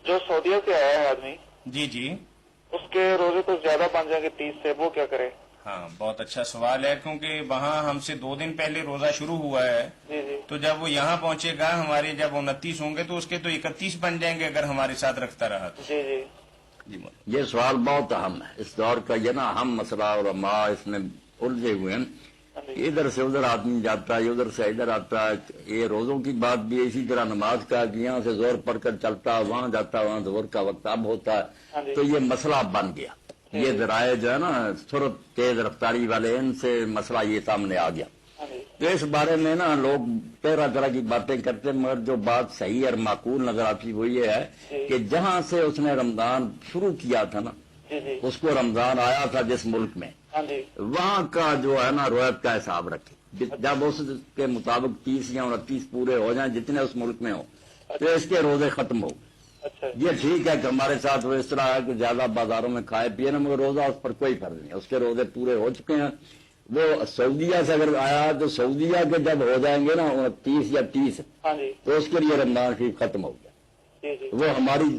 जो सऊदीया से आया है आदमी, जी जी, उसके रोजे तो ज्यादा बन जाएंगे 30 से, वो क्या करे? हाँ बहुत अच्छा सवाल है, क्योंकि वहाँ हमसे 2 दिन पहले रोजा शुरू हुआ है। जी जी। तो जब वो यहाँ पहुंचेगा, हमारे जब 29 होंगे तो उसके तो 31 बन जाएंगे अगर हमारे साथ रखता रहा तो। जी जी। जी ये सवाल बहुत अहम है इस दौर का, ये ना अहम मसला और माँ इसमें उलझे हुए हैं। इधर से उधर आदमी जाता है, उधर से इधर आता है। ये रोजों की बात भी इसी तरह नमाज का कि यहाँ से जोर पढ़कर चलता, वहाँ जाता, वहाँ जोर का वक्त अब होता है, तो ये मसला बन गया। ये जराए जो है ना सुरत तेज रफ्तारी वाले, इनसे मसला ये सामने आ गया। तो इस बारे में ना लोग तरह तरह की बातें करते, मगर जो बात सही और माकूल नजर आती वो ये है कि जहाँ से उसने रमजान शुरू किया था ना, उसको रमजान आया था जिस मुल्क में, वहाँ का जो है ना रोयत का हिसाब रखे। जब उसके मुताबिक 30 या 29 पूरे हो जाएं जितने उस मुल्क में हो, तो इसके रोजे खत्म हो। ये ठीक है कि हमारे साथ वो इस तरह है कि ज्यादा बाजारों में खाए पिए ना, मगर रोजा उस पर कोई फर्क नहीं, उसके रोजे पूरे हो चुके हैं। वो सऊदीया से अगर आया तो सऊदीया के जब हो जाएंगे ना 29 या 30, तो उसके लिए रमजान शरीफ खत्म हो गया, वो हमारी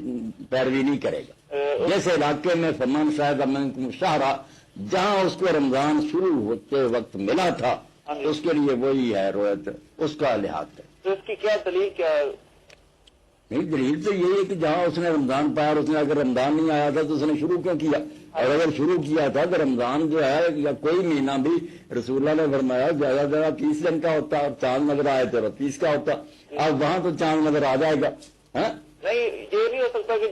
पैरवी नहीं करेगा। जैसे इलाके में फमान शायद अमन शाहरा, जहाँ उसको रमजान शुरू होते वक्त मिला था, उसके लिए वही है रोयत, उसका लिहाज है। तो इसकी क्या दलील क्या है? नहीं, दलील तो यही है कि जहाँ उसने रमजान पाया, उसने अगर रमजान नहीं आया था तो उसने शुरू क्यों किया? और अगर शुरू किया था तो रमजान जो है या कोई महीना भी रसूलुल्लाह ने फरमाया ज्यादा ज्यादा 30 दिन का होता, और चांद नजर आए थे 30 का होता। अब वहाँ तो चांद नजर आ जाएगा। नहीं, ये नहीं हो सकता कि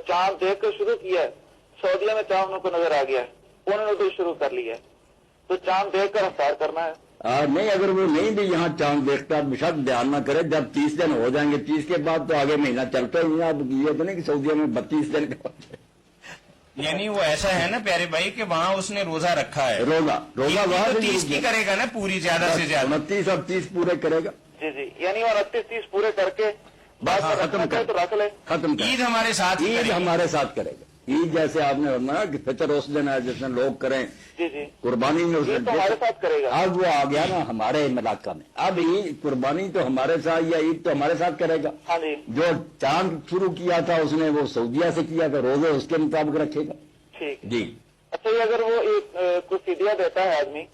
चांद देख कर शुरू किया है, सऊदीया में चांद उनको नजर आ गया है, उन्होंने तो शुरू कर लिया है, तो चांद देख कर अफ्तार करना है। नहीं, अगर वो नहीं भी यहाँ चांद देखता, बेशक ध्यान न करे, जब 30 दिन हो जाएंगे, 30 के बाद तो आगे महीना चलता ही नहीं। अब ये तो नहीं कि सऊदीया में 32 दिन का, यानी वो ऐसा है ना प्यारे भाई कि वहाँ उसने रोजा रखा है, रोजा वहाँ तो 30 की करेगा ना पूरी, ज्यादा से ज्यादा 29 और 30 पूरे करेगा। जी जी, यानी 29-30 पूरे करके बस खत्म कर, तो रख ले, खत्म कर। ईद हमारे साथ ईद हमारे साथ करेगा। ईद जैसे आपने फरमाया कि फितर उस दिन है जिसमें लोग करें, जी जी, कुर्बानी में उस दिन तो हमारे साथ करेगा। अब वो आ गया ना हमारे इलाका में, अब ईद कुर्बानी तो हमारे साथ या ईद तो हमारे साथ करेगा। हाँ जी। जो चांद शुरू किया था उसने वो सऊदीया से किया था, रोजे उसके मुताबिक रखेगा। ठीक जी। अच्छा, ये अगर वो एक कुछ फिदिया देता है आदमी,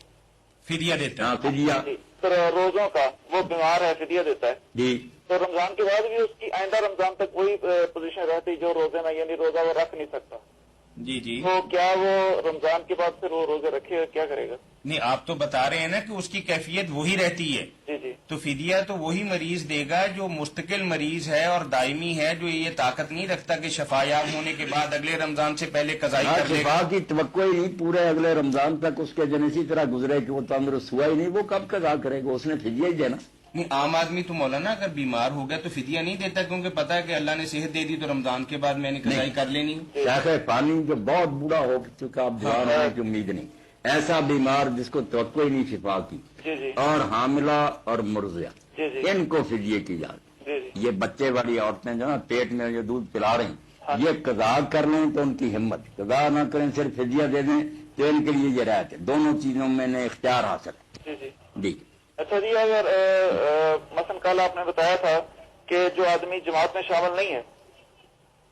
फिदिया देता है, फिदिया तो रोजों का, वो बीमार है फिदिया देता है जी, तो रमजान के बाद भी उसकी आइंदा रमजान तक वही पोजीशन रहती जो रोजे में, यानी रोजा वो रख नहीं सकता, जी जी, तो क्या वो रमजान के बाद फिर वो रोजे रखेगा, क्या करेगा? नहीं आप तो बता रहे हैं ना कि उसकी कैफियत वही रहती है, जी जी, तो फिदिया तो वही मरीज देगा जो मुस्तकिल मरीज है और दायमी है, जो ये ताकत नहीं रखता कि शफायाब होने के बाद अगले रमजान से पहले कज़ाई कर लेगा। शफा की तवक्को ही नहीं, पूरे अगले रमजान तक उसके जन इसी तरह गुजरे कि वो तंदुरुस्त हुआ ही नहीं, वो कब कज़ा करेगा? उसने फिदिया ही देना। नहीं, आम आदमी तो मौलाना अगर बीमार हो गया तो फिदिया नहीं देता, क्योंकि पता है कि अल्लाह ने सेहत दे दी तो रमजान के बाद मैंने कज़ाई कर लेनी। शाखे पानी जो बहुत बूढ़ा हो चुका, अब जवान होने की उम्मीद नहीं, ऐसा बीमार जिसको तवक्को ही नहीं शिफा की, जी जी, और हामिला और मुर्जिया, जी जी, इनको फिदिये की जाती। जी जी, ये बच्चे वाली औरतें जो ना पेट में जो दूध पिला रही, ये कज़ा कर लें तो उनकी हिम्मत, कज़ा ना करें सिर्फ फिदिया दे दें तो इनके लिए ये रहते, दोनों चीजों में ने इख्तियार हासिल जी जी। जी। अच्छा जी, अगर मसलन कल आपने बताया था कि जो आदमी जमात में शामिल नहीं है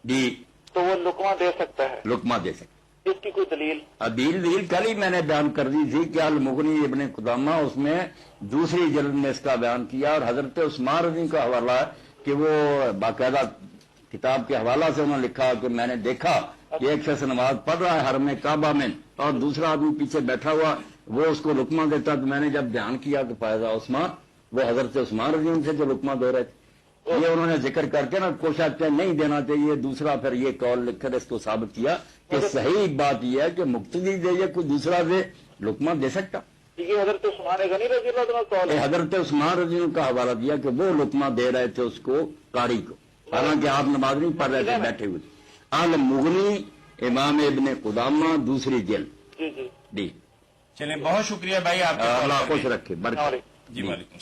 जी, तो वो लुकमा दे सकता है, लुकमा दे सकते। इसकी कोई दलील? दलील कल ही मैंने बयान कर दी थी कि अल-मुग़नी इब्न कुदामा, उसमें दूसरी जल्द में इसका बयान किया, और हजरत उस्मान रज़ी का हवाला है कि वो बाकायदा किताब के हवाला से उन्होंने लिखा कि मैंने देखा कि एक शख्स नमाज पढ़ रहा है हरम काबा में और दूसरा आदमी पीछे बैठा हुआ, वो उसको लुकमा देता, तो मैंने जब ध्यान किया तो फायदा उस्मान, वो हजरत उस्मान रज़ी उनसे जो लुकमा दे रहे थे, ये उन्होंने जिक्र करके ना कोशिश के नहीं देना चाहिए, दूसरा फिर ये कौल लिखकर इसको साबित किया कि सही बात यह है कि मुक्तदी दे या कोई दूसरा दे, लुकमा दे सकता। ये हजरत उस्मान गनी रज़ी अल्लाह तआला कौल है। हजरत उस्मान रज़ी का हवाला दिया कि वो लुकमा दे रहे थे उसको, कारी को, हालांकि आप नमाज नहीं पढ़ रहे थे, बैठे हुए। अल-मुग़नी इमाम इब्न कुदामा दूसरी जेल। जी जी जी, चलें, बहुत शुक्रिया भाई आपका, अल्लाह खुश रखे, बरकत। जी वालेकुम।